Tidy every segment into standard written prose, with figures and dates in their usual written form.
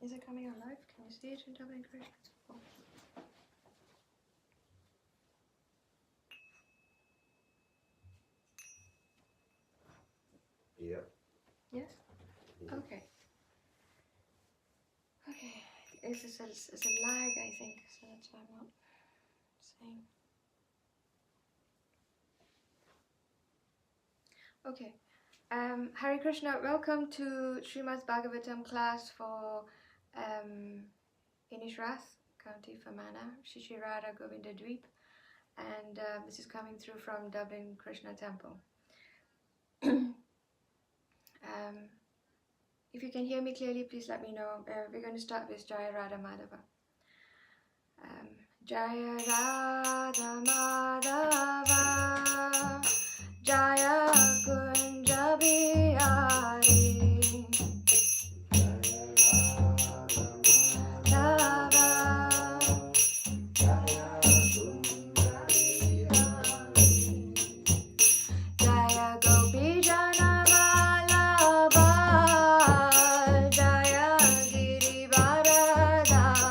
Is it coming on live? Can you see it in Dublin Krishna Temple? Yeah. Yes? Mhm. Okay. Okay. It's a lag, I think, so that's why I'm not saying. Okay. Hare Krishna, welcome to Srimad Bhagavatam class for Inishrath, County Fermanagh, Shri Radha Govinda Dweep, and this is coming through from Dublin Krishna Temple. If you can hear me clearly, please let me know. We're going to start with Jaya Radha Madhava. Jaya Radha Madhava, Jaya Kunja Bihari, Madhava, Jaya Gopi Jana Vallabha, Jaya Giri Varadhari,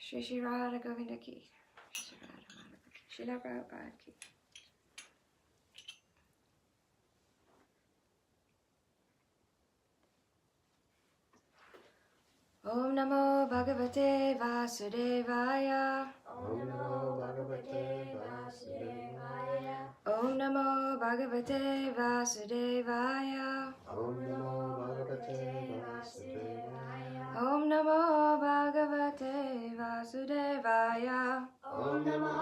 Shri Shri Radha Govinda ki. Shri Radha Madhava ki. Srila Prabhupada ki. Om Namo Bhagavate Vasudevaya. Om Namo Bhagavate Vasudevaya. Om Namo Bhagavate Vasudevaya. Om Namo Bhagavate Vasudevaya. Om Namo Bhagavate Vasudevaya. Om Namo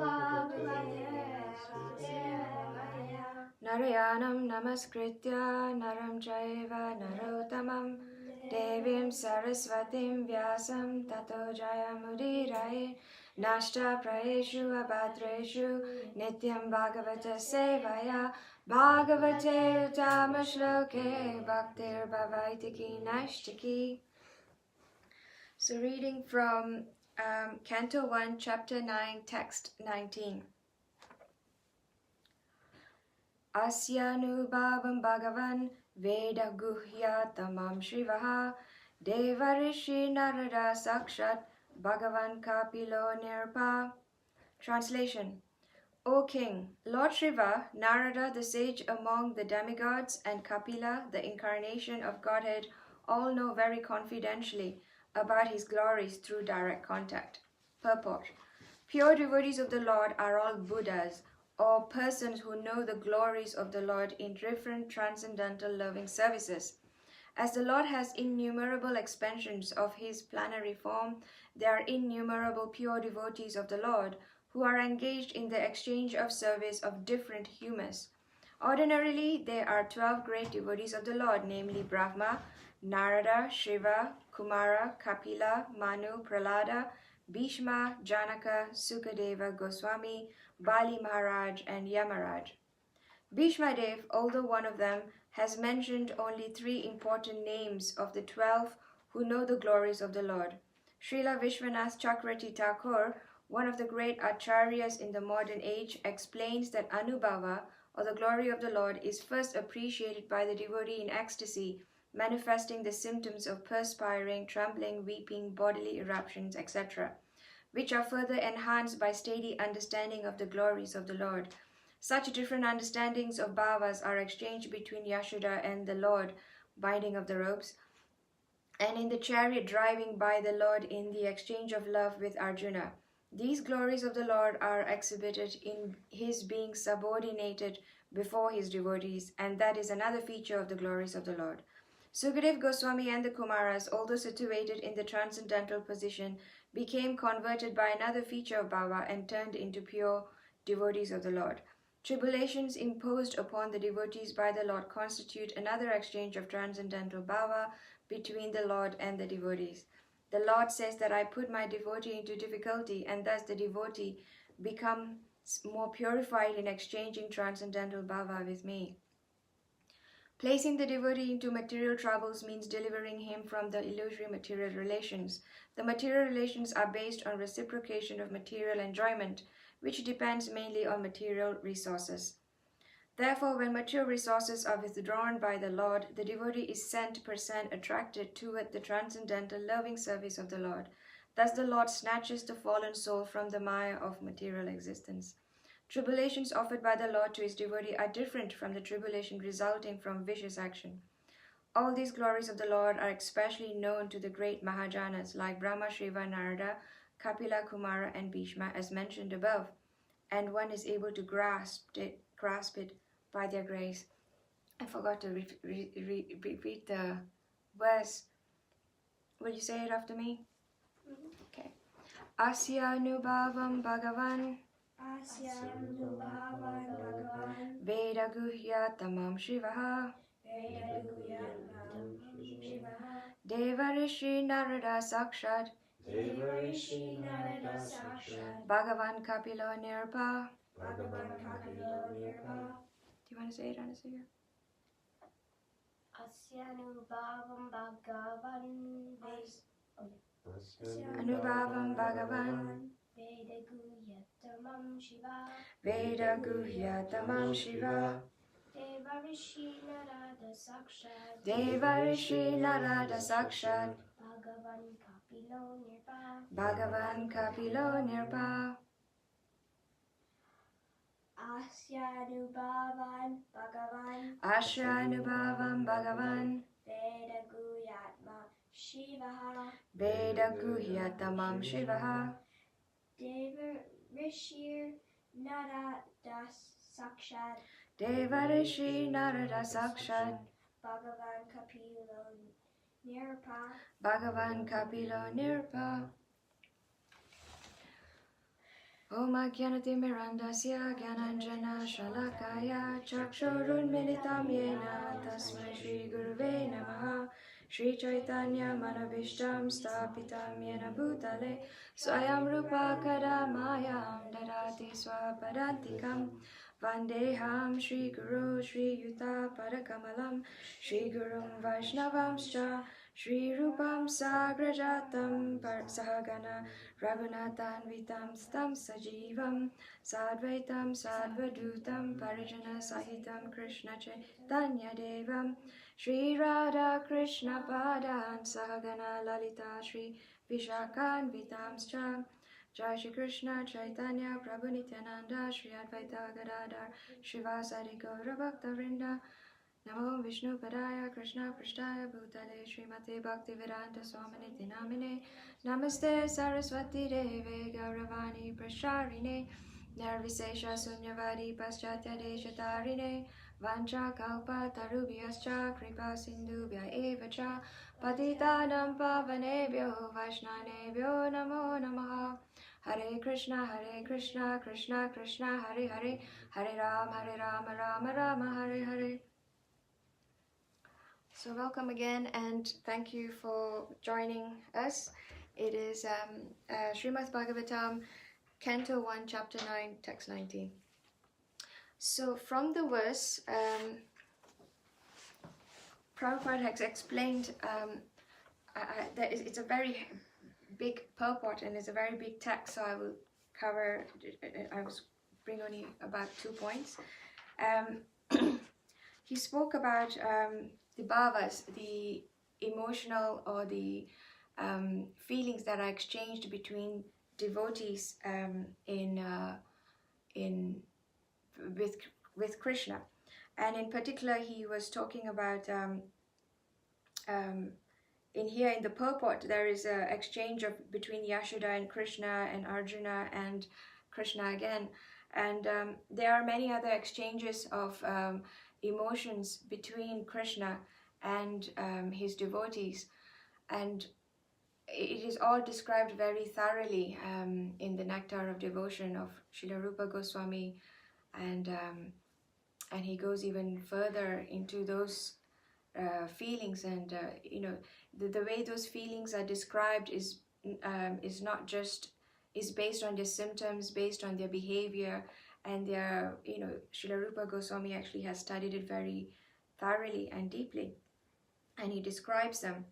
Bhagavate Vasudevaya. Narayanam Namaskritya Naram Chaiva Narottamam Devim Saraswatim Vyasam Tato Jayamudiraye Nashta Prayeshu Abhadreshu Nityam Bhagavata Sevaya Bhagavate Uttama Shloke Bhaktir Bhavaitiki Nashtiki. So reading from Canto 1, Chapter 9, Text 19. Asyanubhavam Bhagavan Veda Guhya Tamam Shivaha Devarishi Narada Sakshat Bhagavan Kapilo Nirpa. Translation. O King, Lord Shiva, Narada the sage among the demigods, and Kapila, the incarnation of Godhead, all know very confidentially about his glories through direct contact. Purport. Pure devotees of the Lord are all Buddhas, or persons who know the glories of the Lord in different transcendental loving services. As the Lord has innumerable expansions of his plenary form, there are innumerable pure devotees of the Lord who are engaged in the exchange of service of different humas. Ordinarily, there are 12 great devotees of the Lord, namely Brahma, Narada, Shiva, Kumara, Kapila, Manu, Prahlada, Bhishma, Janaka, Sukadeva Goswami, Bali Maharaj, and Yamaraj. Bhishma Dev, although one of them, has mentioned only 3 important names of the 12 who know the glories of the Lord. Srila Vishwanath Chakravarti Thakur, one of the great acharyas in the modern age, explains that Anubhava, or the glory of the Lord, is first appreciated by the devotee in ecstasy, manifesting the symptoms of perspiring, trembling, weeping, bodily eruptions, etc., which are further enhanced by steady understanding of the glories of the Lord. Such different understandings of bhavas are exchanged between Yashoda and the Lord, binding of the robes, and in the chariot driving by the Lord in the exchange of love with Arjuna. These glories of the Lord are exhibited in his being subordinated before his devotees, and that is another feature of the glories of the Lord. Sukadeva Goswami and the Kumaras, although situated in the transcendental position, became converted by another feature of bhava and turned into pure devotees of the Lord. Tribulations imposed upon the devotees by the Lord constitute another exchange of transcendental bhava between the Lord and the devotees. The Lord says that I put my devotee into difficulty, and thus the devotee becomes more purified in exchanging transcendental bhava with me. Placing the devotee into material troubles means delivering him from the illusory material relations. The material relations are based on reciprocation of material enjoyment, which depends mainly on material resources. Therefore, when material resources are withdrawn by the Lord, the devotee is 100% attracted toward the transcendental loving service of the Lord. Thus the Lord snatches the fallen soul from the mire of material existence. Tribulations offered by the Lord to his devotee are different from the tribulation resulting from vicious action. All these glories of the Lord are especially known to the great Mahajanas like Brahma, Shiva, Narada, Kapila, Kumara, and Bhishma, as mentioned above, and one is able to grasp it by their grace. I forgot to repeat the verse. Will you say it after me? Okay. Asya Nubhavam Bhagavan Asyanubhavan Bhagavan Veda Guhya Tamam Shivaha Vedaguyam Shivaha Devarishi Narada Sakshat Devarishi Narada Sakshat Bhagavan Kapilo Nirpa. Bhagavan Kapilo Nirpa. Do you want to say it, Anasuya? Asyanubhavam Bhagavan Anubhavam Bhagavan Vedaguhyatamam Shiva Veda Guhya Tamam Shiva Devarishi Narada Sakshat Devarishi Narada Sakshat Bhagavan Kapilo Nirpa. Bhagavan Kapilo Nirpa. Asyanubhavan Bhagavan. Ashranubhavam Bhagavan. Veda Guyatma Shivaha. Veda Guhyatamam Shivaha. Deva Rishir Nara Das Sakshat. Devarishi Narada Sakshat. Bhagavan Kapilo Nirpa. Bhagavan Kapilo Nirpa. Om Ajnanatirmirandasya Gyananjana Shalakaya Chakshurunmilitam Yena Tasmai Shri Guruve Namaha. Shri Chaitanya Manabhishtam Stapitam Yena Bhutale Swayam Rupa Kadamayam Dadati Swapadantikam Vandeham Shri Guru Shri Yuta Padakamalam Shri Gurum Vaishnavamscha Shri Rupam Sagrajatam Sahagana Raghunathan Vitam Stam Sajivam Sadvaitam Sadvadutam Parijana Sahitam Krishna Chaitanya Devam Shri Radha Krishna Padan Sahagana Lalita Shri Vishakhan Vitamscha Jai Shri Krishna Chaitanya Prabhu Nityananda Shri Advaita Gadadhar Shivasari Gaura Bhakta Vrinda Namo Vishnu Padaya Krishna Prishtaya Bhutale Srimate Bhaktivedanta Swaminiti Namine Namaste Saraswati Deve Gauravani Prasharine Nirvisesha Sunyavadi Paschatya Deshatarine Vancha Kalpa Tarubhyascha Kripa Sindhubhya Eva Cha Patitanam Pavanebhyo Vaishnavebhyo Namo Namaha Hare Krishna Krishna Krishna Hare Hare Hare Rama Rama Rama Hare Hare. So welcome again and thank you for joining us. It is Srimad Bhagavatam, Canto 1, Chapter 9, Text 19. So from the verse, Prabhupada has explained that it's a very big purport and it's a very big text, so I will bring only about 2 points. He spoke about the bhavas, the emotional or the feelings that are exchanged between devotees with Krishna, and in particular he was talking about in the purport there is an exchange between Yashoda and Krishna and Arjuna and Krishna again, and there are many other exchanges of emotions between Krishna and his devotees, and it is all described very thoroughly in the Nectar of Devotion of Srila Rupa Goswami, and he goes even further into those feelings, and the way those feelings are described is not just based on their symptoms, based on their behavior, and their Srila Rupa Goswami actually has studied it very thoroughly and deeply, and he describes them.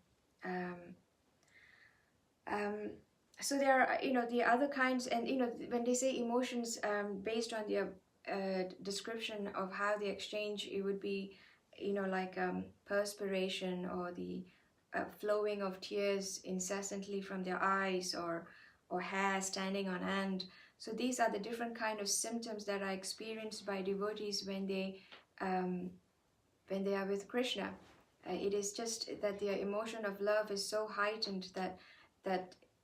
So there are the other kinds, and when they say emotions based on their description of how they exchange, it would be like perspiration or the flowing of tears incessantly from their eyes, or hair standing on end. So these are the different kind of symptoms that are experienced by devotees when they are with Krishna. It is just that their emotion of love is so heightened that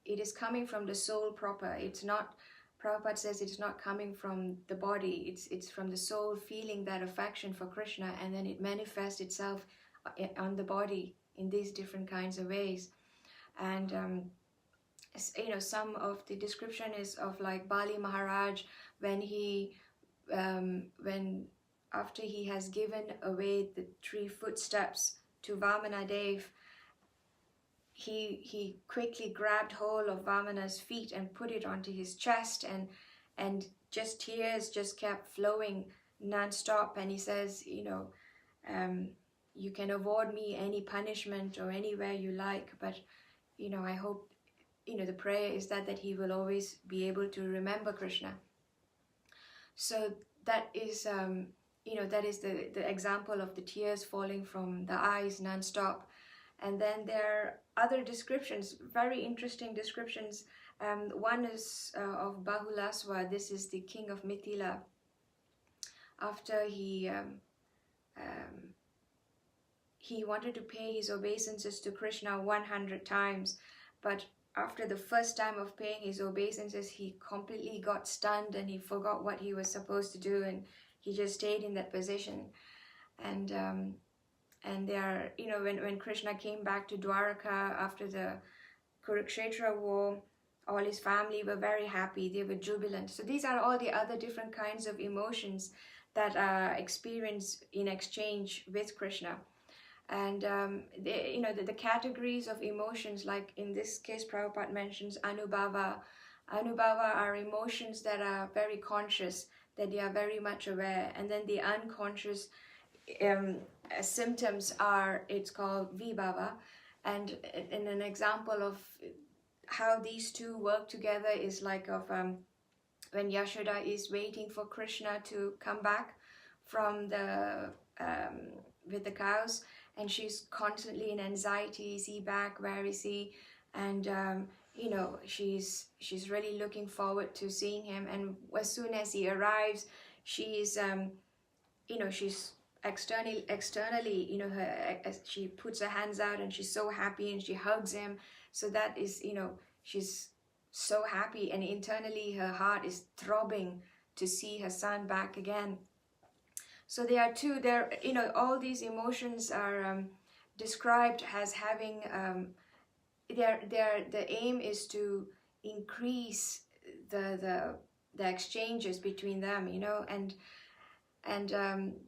it is coming from the soul proper. It's not, Prabhupada says, it's not coming from the body. It's from the soul feeling that affection for Krishna, and then it manifests itself on the body in these different kinds of ways. And some of the description is of like Bali Maharaj, when after he has given away the 3 footsteps to Vamana Dev, he quickly grabbed hold of Vamana's feet and put it onto his chest, and just tears just kept flowing non-stop, and he says, you can award me any punishment or anywhere you like, but I hope, the prayer is that he will always be able to remember Krishna. So that is that is the example of the tears falling from the eyes non-stop. And then there other descriptions, very interesting descriptions. One is of Bahulaswa. This is the king of Mithila. After he wanted to pay his obeisances to Krishna 100 times, but after the first time of paying his obeisances, he completely got stunned and he forgot what he was supposed to do, and he just stayed in that position. And they are, you know, when Krishna came back to Dwaraka after the Kurukshetra war, all his family were very happy, they were jubilant. So these are all the other different kinds of emotions that are experienced in exchange with Krishna. And the categories of emotions, like in this case Prabhupada mentions Anubhava. Anubhava are emotions that are very conscious, that they are very much aware. And then the unconscious symptoms are, it's called Vibhava. And an example of how these two work together is like of when Yashoda is waiting for Krishna to come back from the with the cows, and she's constantly in anxiety. Is he back? Where is he? And she's really looking forward to seeing him. And as soon as he arrives, she's she's externally, she puts her hands out and she's so happy and she hugs him. So that is, she's so happy, and internally her heart is throbbing to see her son back again. So all these emotions are described as having, the aim is to increase the exchanges between them, and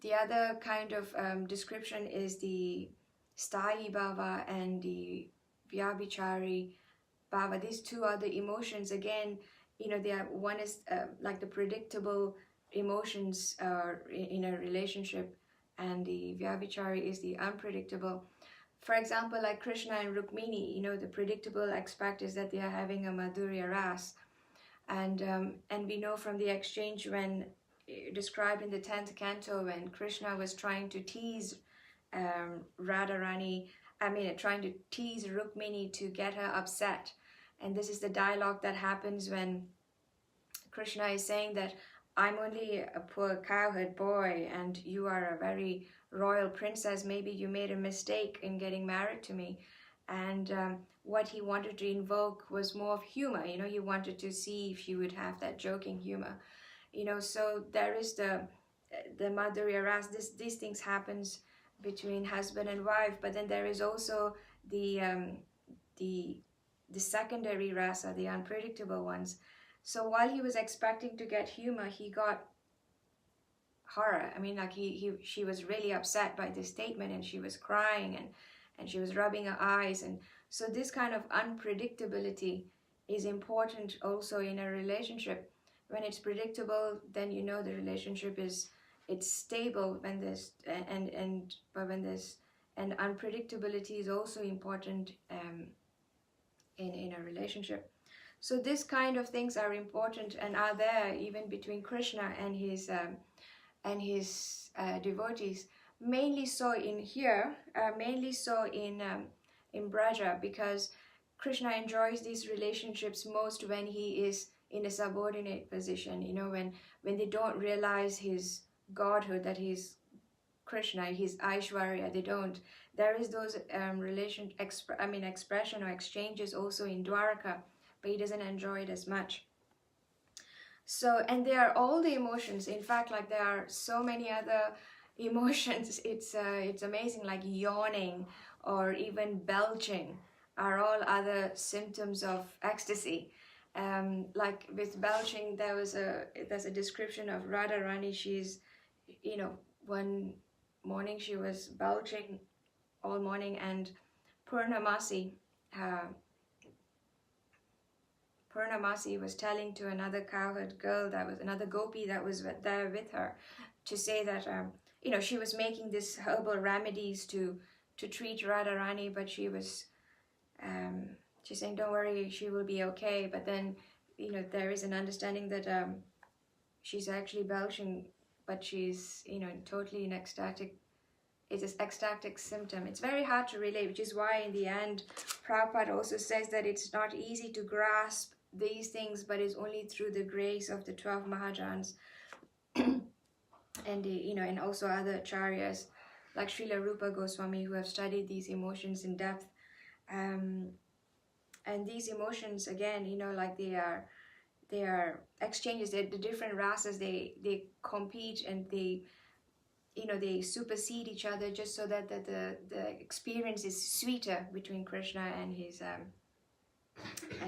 the other kind of description is the Sthayi Bhava and the Vyabhichari Bhava. These two are the emotions. Again, one is like the predictable emotions in a relationship, and the Vyabhichari is the unpredictable. For example, like Krishna and Rukmini, the predictable aspect is that they are having a Madhurya Ras. And we know from the exchange when described in the 10th canto, when Krishna was trying to tease Radharani, trying to tease Rukmini to get her upset. And this is the dialogue that happens when Krishna is saying that I'm only a poor cowherd boy and you are a very royal princess. Maybe you made a mistake in getting married to me. And what he wanted to invoke was more of humor. He wanted to see if she would have that joking humor. So there is the Madhurya Ras. These things happens between husband and wife, but then there is also the secondary rasa, the unpredictable ones. So while he was expecting to get humor, he got horror. She was really upset by this statement, and she was crying and she was rubbing her eyes. And so this kind of unpredictability is important also in a relationship. When it's predictable, then the relationship it's stable. When there's and unpredictability is also important in a relationship. So this kind of things are important and are there even between Krishna and his devotees. Mainly so in here, mainly so in Braja, because Krishna enjoys these relationships most when he is in a subordinate position. When they don't realize his godhood, that he's Krishna, his Aishwarya, they don't. There is those expression or exchanges also in Dwaraka, but he doesn't enjoy it as much. So, and there are all the emotions. In fact, like there are so many other emotions. It's amazing, like yawning or even belching are all other symptoms of ecstasy. Like with belching, there's a description of Radharani. She's, one morning she was belching all morning, and Purnamasi was telling to another cowherd girl, that was another gopi that was there with her, to say that she was making these herbal remedies to treat Radharani, but she was she's saying, don't worry, she will be okay. But then there is an understanding that she's actually belching, but she's totally in ecstatic it's this ecstatic symptom. It's very hard to relate, which is why in the end Prabhupada also says that it's not easy to grasp these things, but it's only through the grace of the 12 Mahajans and and also other acharyas like Srila Rupa Goswami, who have studied these emotions in depth. And these emotions, again, like they are exchanges. The different rasas, they compete, and they supersede each other, just so that the experience is sweeter between Krishna and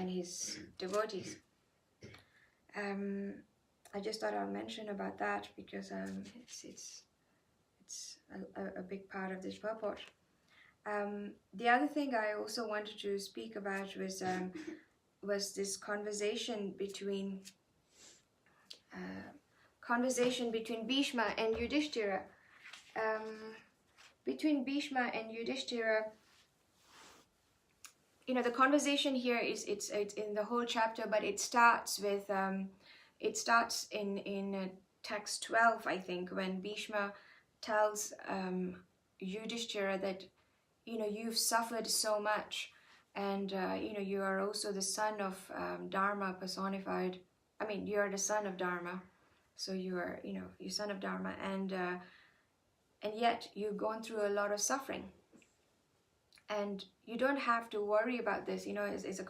his devotees. I just thought I'll mention about that because it's a big part of this purport. The other thing I also wanted to speak about was this conversation between Bhishma and Yudhishthira. Between Bhishma and Yudhishthira, the conversation here it's in the whole chapter, but it starts with in text 12, I think, when Bhishma tells Yudhishthira that you've suffered so much, and you are also the son of Dharma personified. I mean, you are the son of Dharma, so you are you're son of Dharma, and yet you've gone through a lot of suffering, and you don't have to worry about this. It's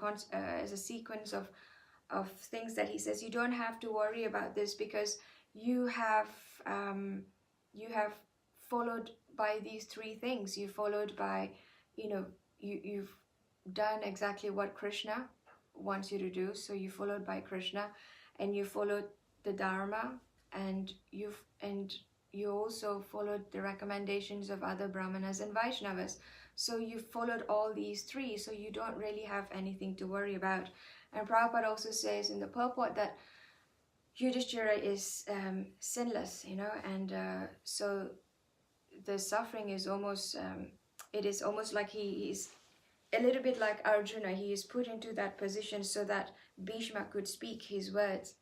a sequence of things that he says. You don't have to worry about this because you have followed by these three things. You followed by you've done exactly what Krishna wants you to do. So you followed by Krishna, and you followed the Dharma, and you also followed the recommendations of other Brahmanas and Vaishnavas. So you followed all these three, so you don't really have anything to worry about. And Prabhupada also says in the purport that Yudhishthira is sinless, and so the suffering is almost, it is almost like he is a little bit like Arjuna. He is put into that position so that Bhishma could speak his words.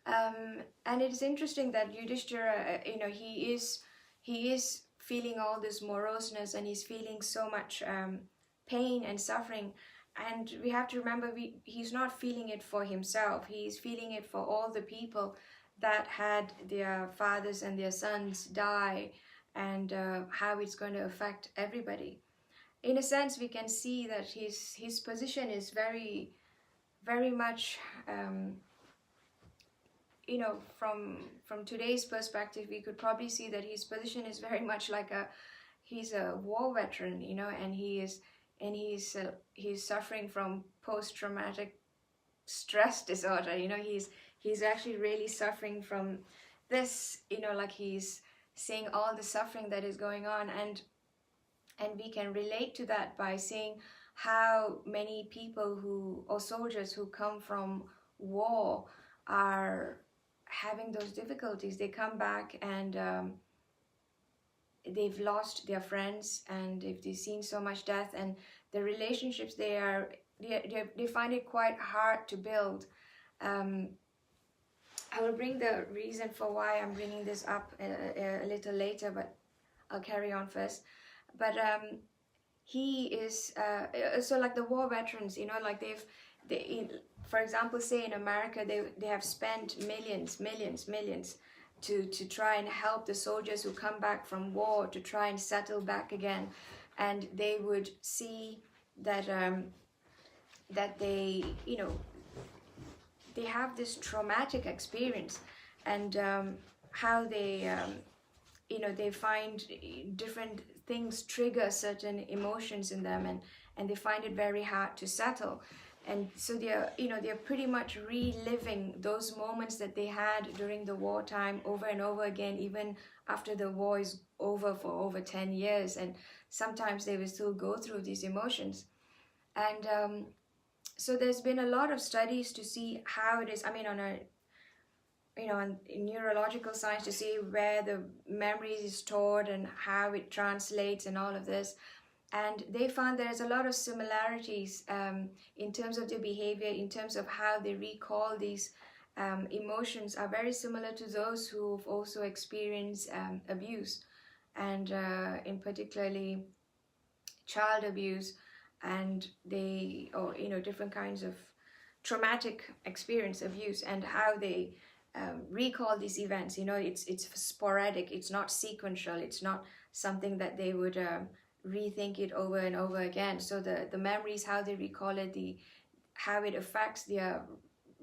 And it is interesting that Yudhishthira, he is feeling all this moroseness, and he's feeling so much pain and suffering. And we have to remember, he's not feeling it for himself. He's feeling it for all the people that had their fathers and their sons die, and how it's going to affect everybody. In a sense, we can see that his position is very, very much, from today's perspective, we could probably see that his position is very much like he's a war veteran, and he's suffering from post-traumatic stress disorder. He's actually really suffering from this, like he's seeing all the suffering that is going on, and we can relate to that by seeing how many people or soldiers who come from war are having those difficulties. They come back and they've lost their friends, and if they've seen so much death, and the relationships they find it quite hard to build. I will bring the reason for why I'm bringing this up a little later, but I'll carry on first. But he is so like the war veterans, like for example, say in America, they have spent millions to try and help the soldiers who come back from war to try and settle back again, and they would see that that they have this traumatic experience, and how they they find different things trigger certain emotions in them, and they find it very hard to settle. And so they're pretty much reliving those moments that they had during the wartime over and over again, even after the war is over for over 10 years. And sometimes they will still go through these emotions. And so there's been a lot of studies to see how it is, in neurological science, to see where the memory is stored and how it translates and all of this. And they found there's a lot of similarities in terms of their behavior, in terms of how they recall these emotions are very similar to those who've also experienced abuse. and in particularly child abuse, and they, or different kinds of traumatic experience of use, and how they recall these events. It's sporadic, it's not sequential, it's not something that they would rethink it over and over again. So the memories, how they recall it, how it affects their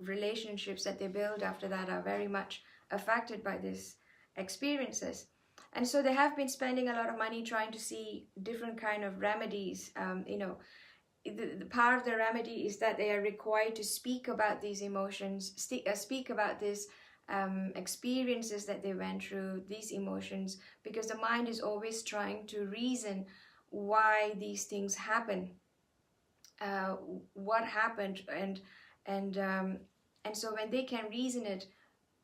relationships that they build after that, are very much affected by these experiences. And so they have been spending a lot of money trying to see different kind of remedies. The part of the remedy is that they are required to speak about these emotions, speak about these experiences that they went through, these emotions, because the mind is always trying to reason why these things happen, what happened, and so when they can reason it,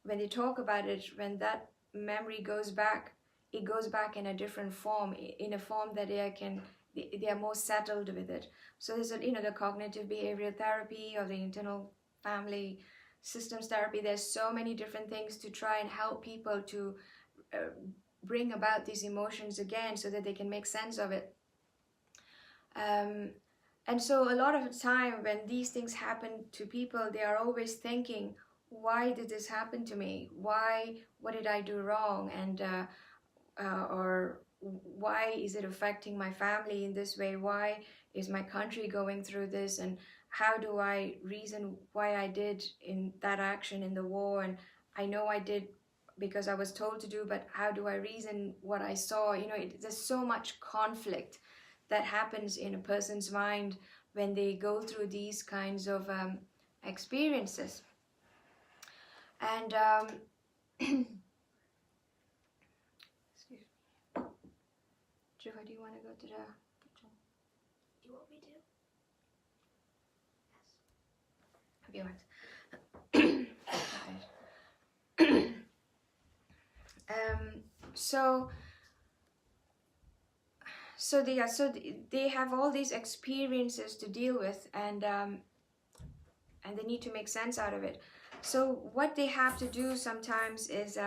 when they talk about it, when that memory goes back, it goes back in a different form, in a form that they are more settled with it. So there's the cognitive behavioral therapy, or the internal family systems therapy. There's so many different things to try and help people to bring about these emotions again, so that they can make sense of it. And so a lot of the time when these things happen to people, they are always thinking, why did this happen to me? What did I do wrong? And or why is it affecting my family in this way? Why is my country going through this? And how do I reason why I did in that action in the war? And I know I did because I was told to do, but how do I reason what I saw? There's so much conflict that happens in a person's mind when they go through these kinds of experiences. And excuse me. Jiva, do you want to go to the kitchen? Do you want me to? Okay, right. So they have all these experiences to deal with, and they need to make sense out of it. So what they have to do sometimes is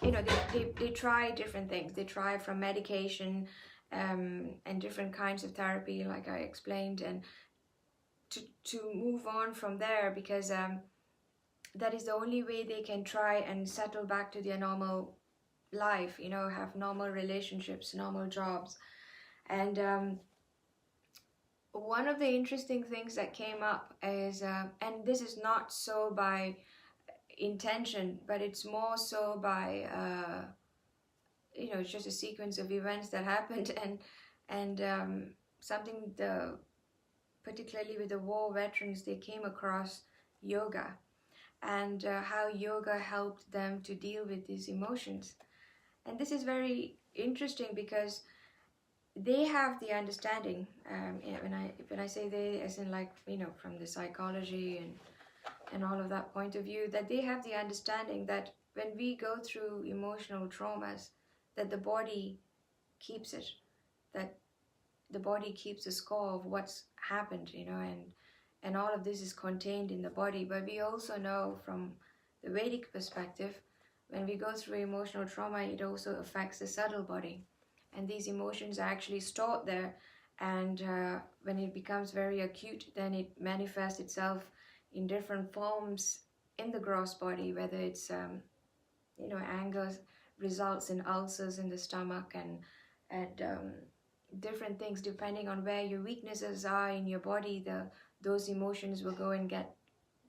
they try different things. They try from medication and different kinds of therapy, like I explained, and to move on from there, because that is the only way they can try and settle back to their normal life, have normal relationships, normal jobs. And one of the interesting things that came up is, and this is not so by intention, but it's more so by it's just a sequence of events that happened, and something, particularly with the war veterans, they came across yoga, and how yoga helped them to deal with these emotions. And this is very interesting because they have the understanding, when I say they, as in, like, from the psychology and all of that point of view, that they have the understanding that when we go through emotional traumas, that the body keeps it, that the body keeps a score of what's happened, and all of this is contained in the body. But we also know from the Vedic perspective, when we go through emotional trauma, it also affects the subtle body, and these emotions are actually stored there, and when it becomes very acute, then it manifests itself in different forms in the gross body, whether it's anger results in ulcers in the stomach, and different things. Depending on where your weaknesses are in your body, those emotions will go and get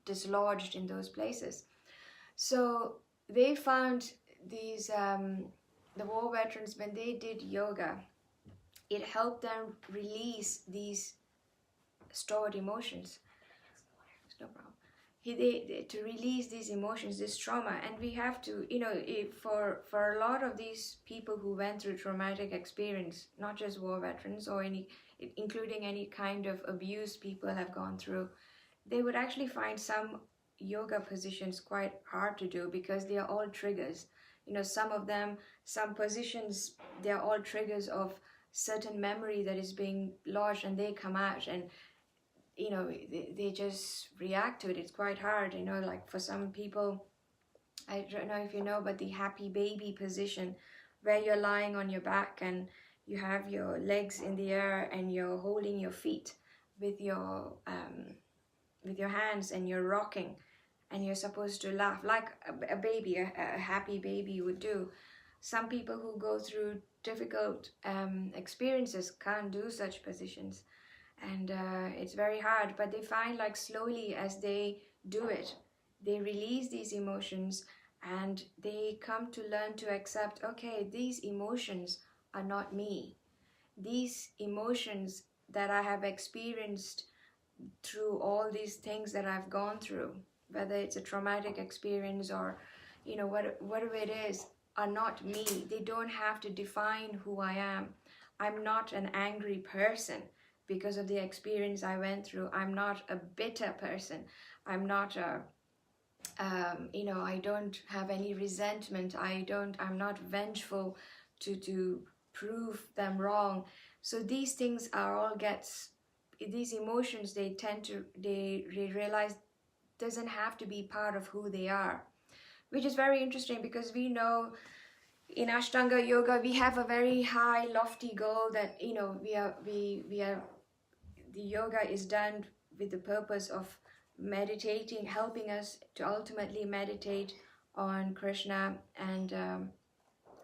dislodged in those places. So they found these the war veterans, when they did yoga, it helped them release these stored emotions. No problem. To release these emotions, this trauma. And we have to, for a lot of these people who went through traumatic experience, not just war veterans, or including any kind of abuse people have gone through, they would actually find some yoga positions quite hard to do, because they are all triggers. Some positions, they are all triggers of certain memory that is being lodged, and they come out, and they just react to it. It's quite hard, like for some people, I don't know if you know, but the happy baby position, where you're lying on your back and you have your legs in the air and you're holding your feet with your hands and you're rocking and you're supposed to laugh like a baby, a happy baby would do. Some people who go through difficult experiences can't do such positions, and it's very hard, but they find like slowly as they do it, they release these emotions and they come to learn to accept, okay, these emotions are not me. These emotions that I have experienced through all these things that I've gone through, whether it's a traumatic experience or whatever it is, are not me. They don't have to define who I am. I'm not an angry person because of the experience I went through. I'm not a bitter person. I'm not a I don't have any resentment. I'm not vengeful to prove them wrong. So these things are all these emotions, they realize doesn't have to be part of who they are, which is very interesting because we know in Ashtanga yoga we have a very high lofty goal that we are the yoga is done with the purpose of meditating, helping us to ultimately meditate on Krishna and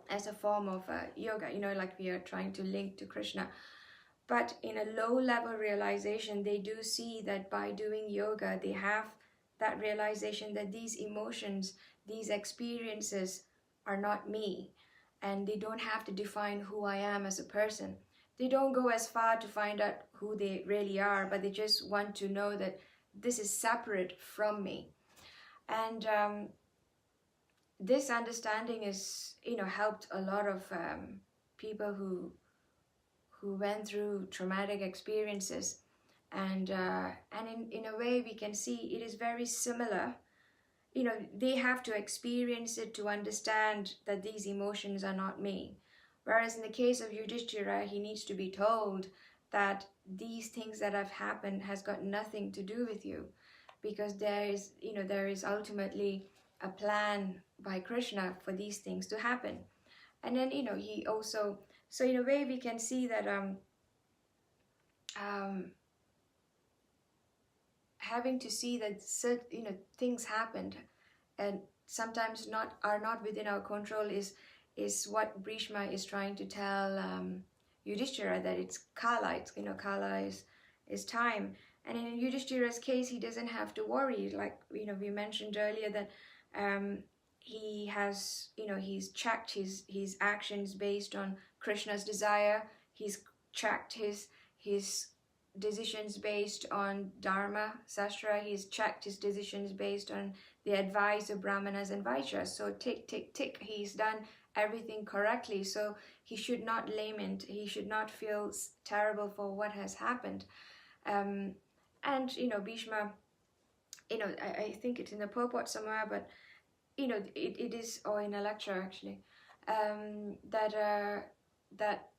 as a form of yoga, like we are trying to link to Krishna. But in a low level realization, they do see that by doing yoga, they have that realization that these emotions, these experiences are not me, and they don't have to define who I am as a person. They don't go as far to find out who they really are, but they just want to know that this is separate from me. And this understanding is, helped a lot of people who went through traumatic experiences, and in a way we can see it is very similar. They have to experience it to understand that these emotions are not me. Whereas in the case of Yudhishthira, he needs to be told that these things that have happened has got nothing to do with you, because there is ultimately a plan by Krishna for these things to happen. And then he also, so in a way we can see that having to see that things happened and sometimes are not within our control is what Bhishma is trying to tell Yudhishthira, that it's Kala. It's Kala is time. And in Yudhishthira's case, he doesn't have to worry. Like we mentioned earlier that he has he's checked his actions based on Krishna's desire. He's checked his decisions based on Dharma, Sastra. He's checked his decisions based on the advice of Brahmanas and Vaishyas. So tick, tick, tick, he's done everything correctly. So he should not lament, he should not feel terrible for what has happened. And Bhishma, I think it's in the purport somewhere, but it is, or in a lecture actually, that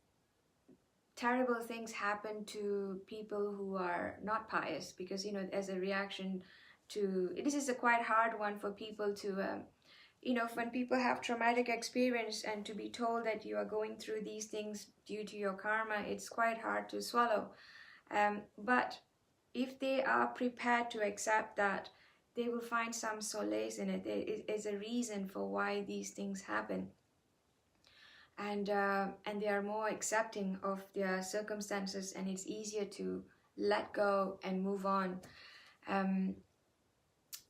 terrible things happen to people who are not pious, because as a reaction to this is a quite hard one for people to when people have traumatic experience and to be told that you are going through these things due to your karma, it's quite hard to swallow. But if they are prepared to accept that, they will find some solace in it. It is a reason for why these things happen. And they are more accepting of their circumstances, and it's easier to let go and move on.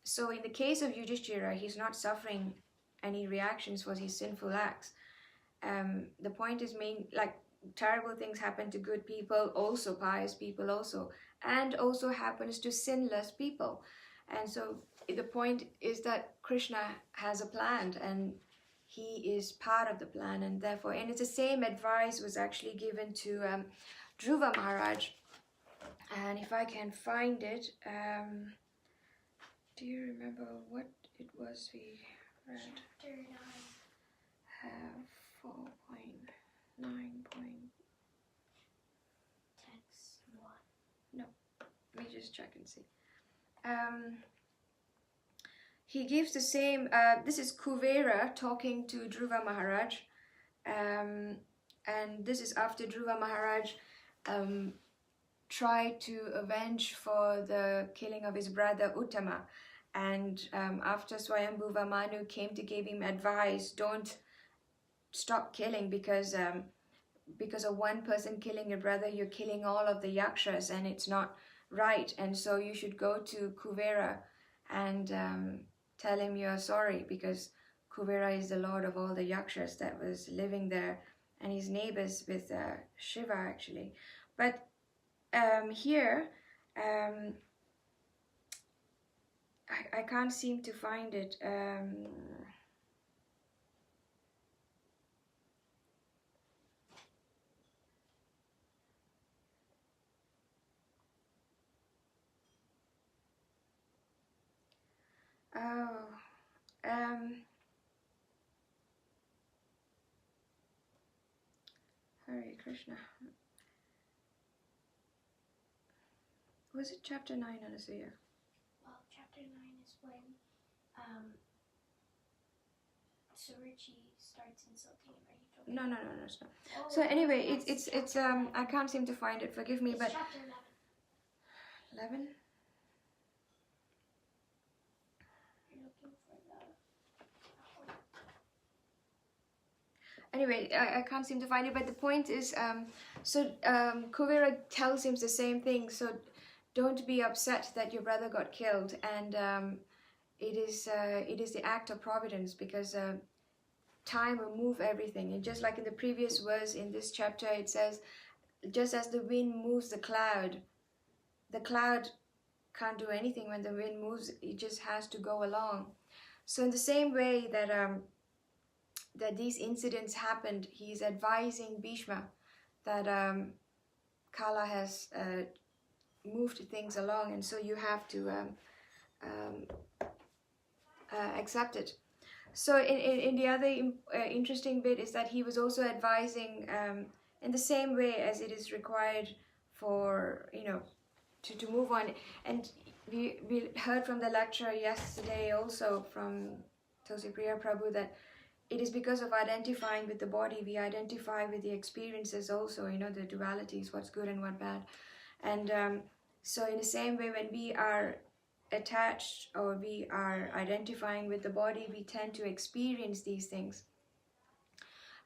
So in the case of Yudhishthira, he's not suffering any reactions for his sinful acts. The point is, terrible things happen to good people, also pious people also, and also happens to sinless people. And so the point is that Krishna has a plan, and he is part of the plan, and therefore, and it's the same advice was actually given to Dhruva Maharaj. And if I can find it, do you remember what it was we read? Chapter 9. 4.9. Text 1. No, let me just check and see. He gives the same, this is Kuvera talking to Dhruva Maharaj, And this is after Dhruva Maharaj tried to avenge for the killing of his brother Uttama. And after Swayambhuva Manu came to give him advice, don't stop killing, because of one person killing your brother, you're killing all of the yakshas, and it's not right. And so you should go to Kuvera and tell him you're sorry, because Kuvera is the lord of all the yakshas that was living there, and his neighbors with Shiva actually. But here I can't seem to find it. Hare Krishna. Was it chapter 9, Anasuya? Well, chapter 9 is when Suruchi starts insulting him. Are you talking? No, it's not. Oh, So anyway, that's it's chapter I can't seem to find it. Forgive me, it's but chapter 11. 11. You're looking for the. Anyway, I can't seem to find it, but the point is, Kuvera tells him the same thing. So don't be upset that your brother got killed, and it is the act of providence, because time will move everything. And just like in the previous verse in this chapter, it says, just as the wind moves the cloud can't do anything when the wind moves; it just has to go along. So in the same way that that these incidents happened, he's advising Bhishma that Kala has moved things along, and so you have to accept it. So in the other interesting bit is that he was also advising in the same way as it is required for, to move on. And we heard from the lecture yesterday also from Tosi Priya Prabhu that it is because of identifying with the body, we identify with the experiences also, the dualities, what's good and what bad. And so in the same way, when we are attached or we are identifying with the body, we tend to experience these things.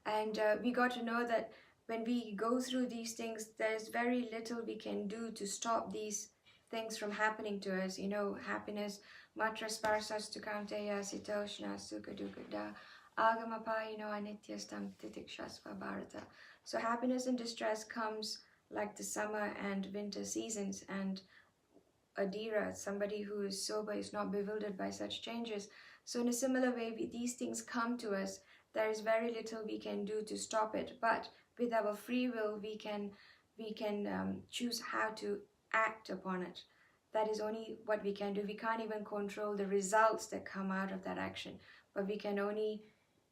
And we got to know that when we go through these things, there's very little we can do to stop these things from happening to us. Happiness, matra sparsastu kanteya sitoshna sukha dukkha agamapayino anityastam titikshasva bharata. So happiness and distress comes like the summer and winter seasons, and adira, somebody who is sober, is not bewildered by such changes. So in a similar way, these things come to us. There is very little we can do to stop it, but with our free will, we can choose how to act upon it. That is only what we can do. We can't even control the results that come out of that action, but we can only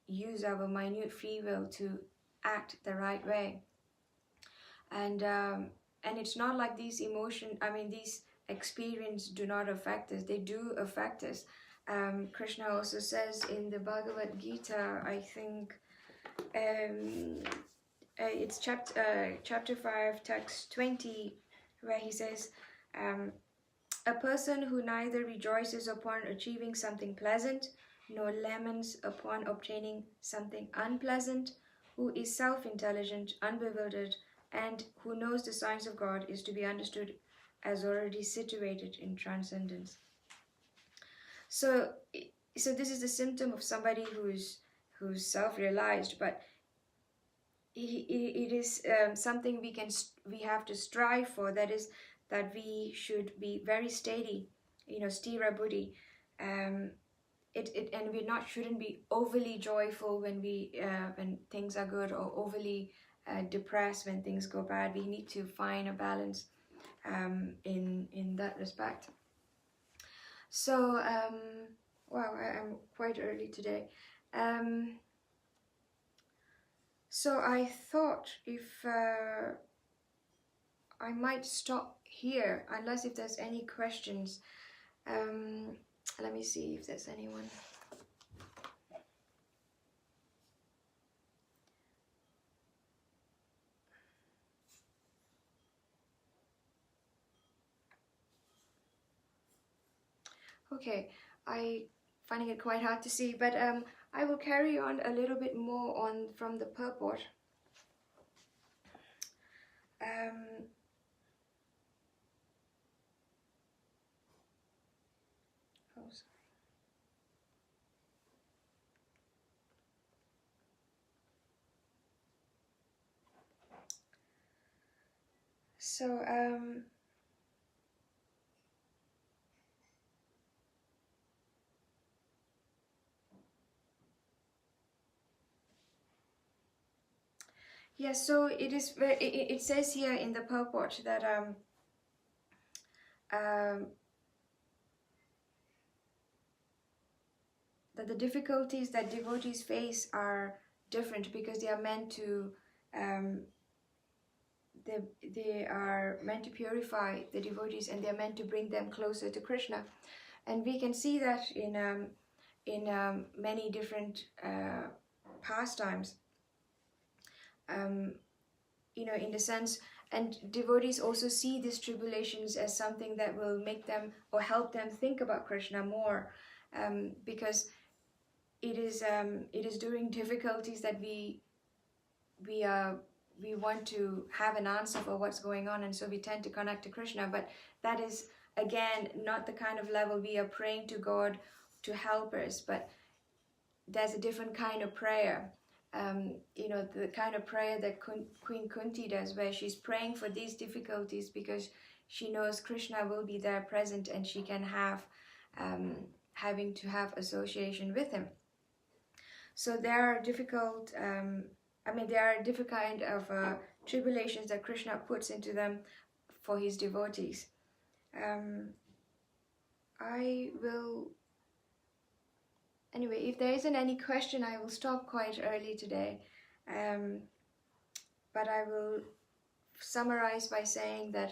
use our minute free will to act the right way. And it's not like these these experiences do not affect us. They do affect us. Krishna also says in the Bhagavad Gita, I think it's chapter 5, text 20, where he says, a person who neither rejoices upon achieving something pleasant nor laments upon obtaining something unpleasant, who is self-intelligent, unbewildered, and who knows the signs of God, is to be understood as already situated in transcendence. So this is the symptom of somebody who's self-realized, but it is something we have to strive for. That is that we should be very steady, stira buddhi. And we shouldn't be overly joyful when things are good, or overly depressed when things go bad. We need to find a balance in that respect. So wow, I'm quite early today. So I thought if I might stop here, unless if there's any questions. Let me see if there's anyone. Okay, I finding it quite hard to see, but I will carry on a little bit more on from the purport. Oh, sorry. So yes, so it is. It says here in the purport that um, that the difficulties that devotees face are different because they are meant to they are meant to purify the devotees, and they are meant to bring them closer to Krishna. And we can see that in many different pastimes. In the sense, and devotees also see these tribulations as something that will make them or help them think about Krishna more, because it is during difficulties that we want to have an answer for what's going on, and so we tend to connect to Krishna. But that is again not the kind of level we are praying to God to help us, but there's a different kind of prayer. The kind of prayer that Queen Kunti does, where she's praying for these difficulties because she knows Krishna will be there present, and she can have having to have association with him. So there are difficult there are different kind of tribulations that Krishna puts into them for his devotees. I will Anyway, if there isn't any question, I will stop quite early today. But I will summarize by saying that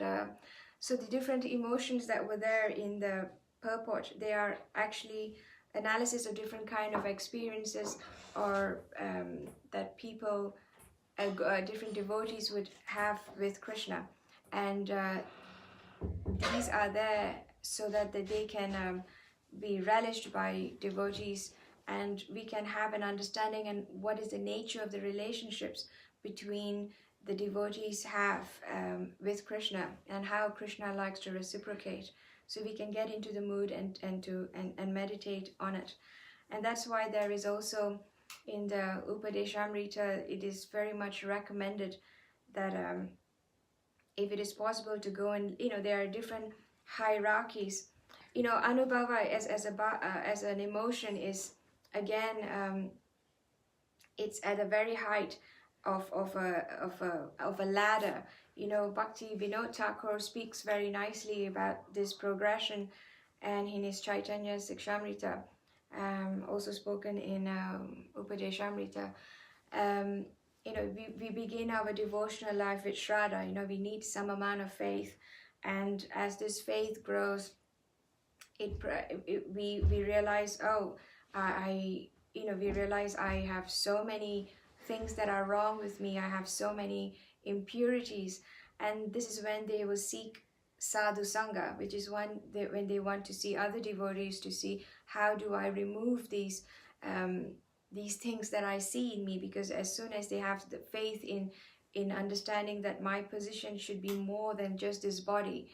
so the different emotions that were there in the purport, they are actually analysis of different kind of experiences or that people, different devotees would have with Krishna. And these are there so that they can be relished by devotees, and we can have an understanding and what is the nature of the relationships between the devotees have with Krishna, and how Krishna likes to reciprocate, so we can get into the mood and meditate on it. And that's why there is also in the Upadeshamrita, it is very much recommended that if it is possible to go, and there are different hierarchies. Anubhava as an emotion is again it's at the very height of a ladder. Bhakti Vinod Thakur speaks very nicely about this progression, and in his Chaitanya Sikshamrita, also spoken in Upadeshamrita. We begin our devotional life with Shraddha. We need some amount of faith, and as this faith grows, we realize, we realize I have so many things that are wrong with me. I have so many impurities, and this is when they will seek sadhu sangha, which is when they want to see other devotees, to see how do I remove these things that I see in me. Because as soon as they have the faith in understanding that my position should be more than just this body,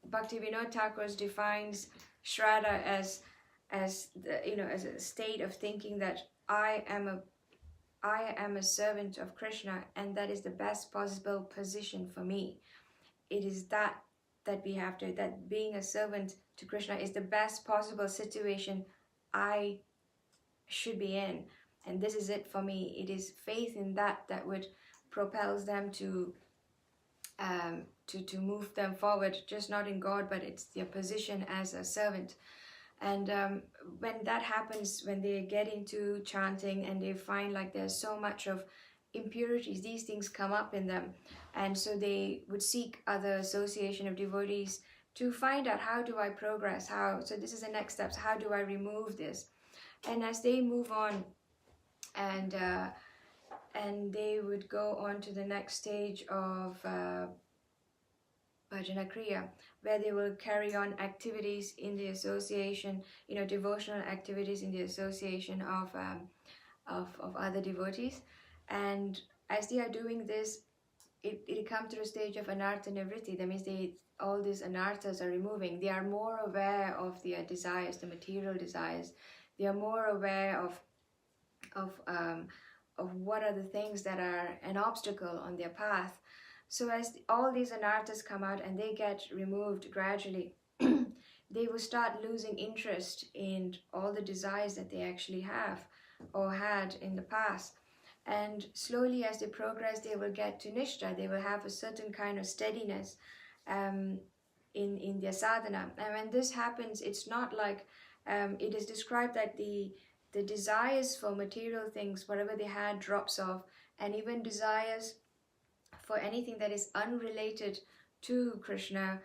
Bhakti Vinod Thakur defines Shraddha as a state of thinking that I am a servant of Krishna, and that is the best possible position for me. It is that we have to, that being a servant to Krishna is the best possible situation I should be in, and this is it for me. It is faith in that would propels them to move them forward, just not in God, but it's their position as a servant. And when that happens, when they get into chanting and they find like there's so much of impurities, these things come up in them, and so they would seek other association of devotees to find out, how do I progress, so this is the next steps, how do I remove this? And as they move on, and they would go on to the next stage of bhajana kriya, where they will carry on activities in the association, devotional activities in the association of other devotees. And as they are doing this, it comes to the stage of anartha nivritti. That means all these anarthas are removing. They are more aware of their desires, the material desires. They are more aware of what are the things that are an obstacle on their path. So as all these anarthas come out and they get removed gradually, they will start losing interest in all the desires that they actually have or had in the past. And slowly as they progress, they will get to nishta. They will have a certain kind of steadiness in their sadhana. And when this happens, it's not like it is described that the desires for material things, whatever they had, drops off, and even desires for anything that is unrelated to Krishna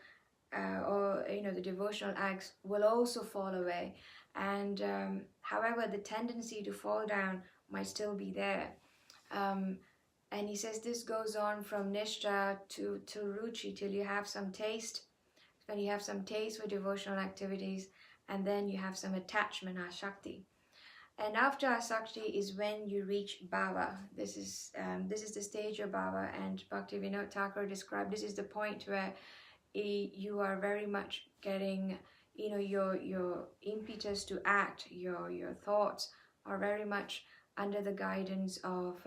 or the devotional acts will also fall away. And however, the tendency to fall down might still be there. And he says this goes on from nishta to ruchi, till you have some taste. When you have some taste for devotional activities, and then you have some attachment, asakti. And after asakti is when you reach bhava. This is the stage of bhava, and Bhaktivinoda Thakur described this is the point where you are very much getting, your impetus to act, your thoughts are very much under the guidance of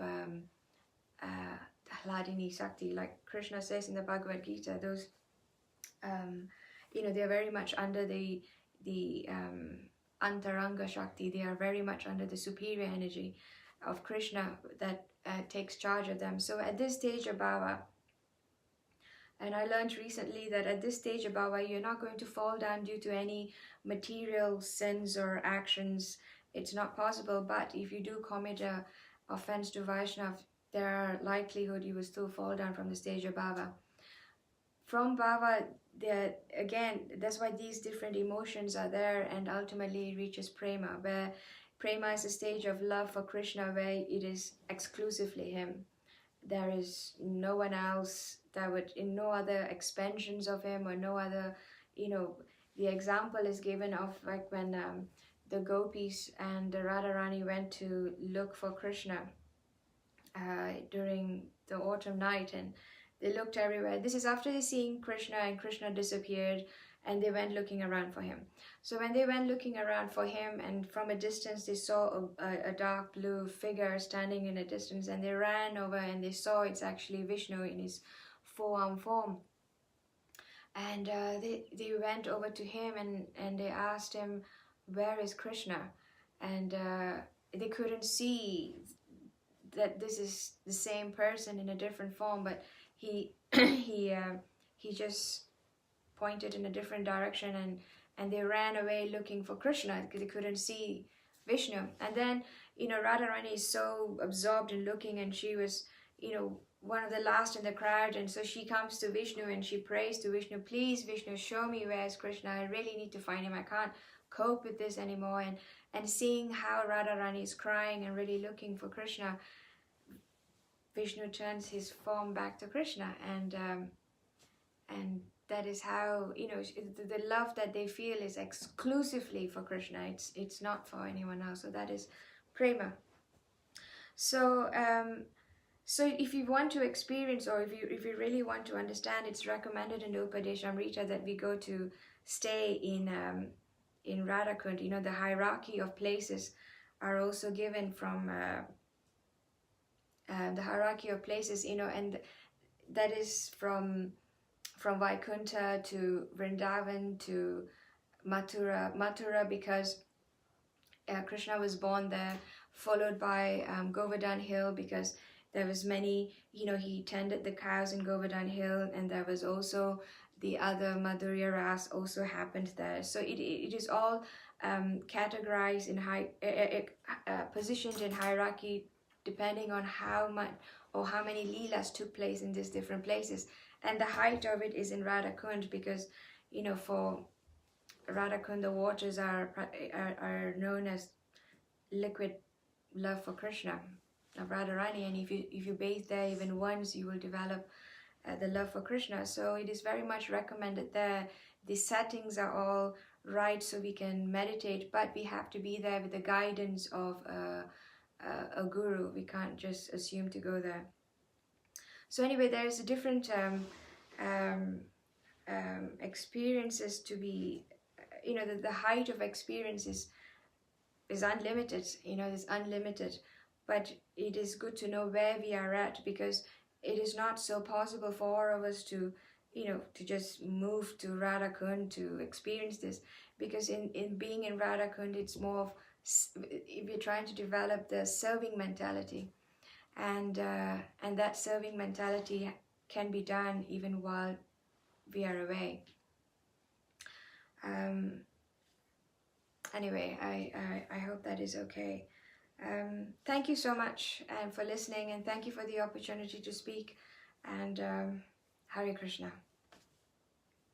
Hladini Sakti, like Krishna says in the Bhagavad Gita. Those, they are very much under the Antaranga Shakti. They are very much under the superior energy of Krishna that takes charge of them. So at this stage of bhava, and I learned recently that at this stage of bhava, you're not going to fall down due to any material sins or actions. It's not possible. But if you do commit a offense to Vaishnav, there are likelihood you will still fall down from the stage of bhava. From bhava, again, that's why these different emotions are there, and ultimately it reaches prema, where prema is a stage of love for Krishna, where it is exclusively him. There is no one else that would, in no other expansions of him, or no other, the example is given of like when the gopis and the Radharani went to look for Krishna during the autumn night, and they looked everywhere. This is after they seen Krishna, and Krishna disappeared, and they went looking around for him. So when they went looking around for him, and from a distance they saw a dark blue figure standing in a distance, and they ran over and they saw it's actually Vishnu in his four-arm form. And they went over to him and they asked him, where is Krishna? And they couldn't see that this is the same person in a different form, but he just pointed in a different direction, and they ran away looking for Krishna because they couldn't see Vishnu. And then Radharani is so absorbed in looking, and she was one of the last in the crowd, and so she comes to Vishnu and she prays to Vishnu, please Vishnu, show me where's Krishna, I really need to find him, I can't cope with this anymore. And seeing how Radharani is crying and really looking for Krishna, Vishnu turns his form back to Krishna, and that is how the love that they feel is exclusively for Krishna. It's not for anyone else. So that is prema. So so if you want to experience, or if you really want to understand, it's recommended in the Upadeshamrita that we go to stay in Radhakund. The hierarchy of places are also given from the hierarchy of places, and that is from Vaikuntha to Vrindavan to Mathura because Krishna was born there, followed by Govardhan Hill because there was many, he tended the cows in Govardhan Hill, and there was also the other Madhurya Ras also happened there. So it is all categorized in positioned in hierarchy depending on how much or how many leelas took place in these different places. And the height of it is in Radhakund because, for Radhakund, the waters are known as liquid love for Krishna, of Radharani. And if you bathe there even once, you will develop the love for Krishna. So it is very much recommended there. The settings are all right so we can meditate, but we have to be there with the guidance of a guru. We can't just assume to go there. So anyway, there's a different experiences to be, the height of experiences is unlimited, it's unlimited, but it is good to know where we are at, because it is not so possible for all of us to to just move to Radha Kund to experience this, because in being in Radha Kund, it's more of, we're trying to develop the serving mentality, and that serving mentality can be done even while we are away. Anyway, I hope that is okay. Thank you so much for listening, and thank you for the opportunity to speak, and Hare Krishna.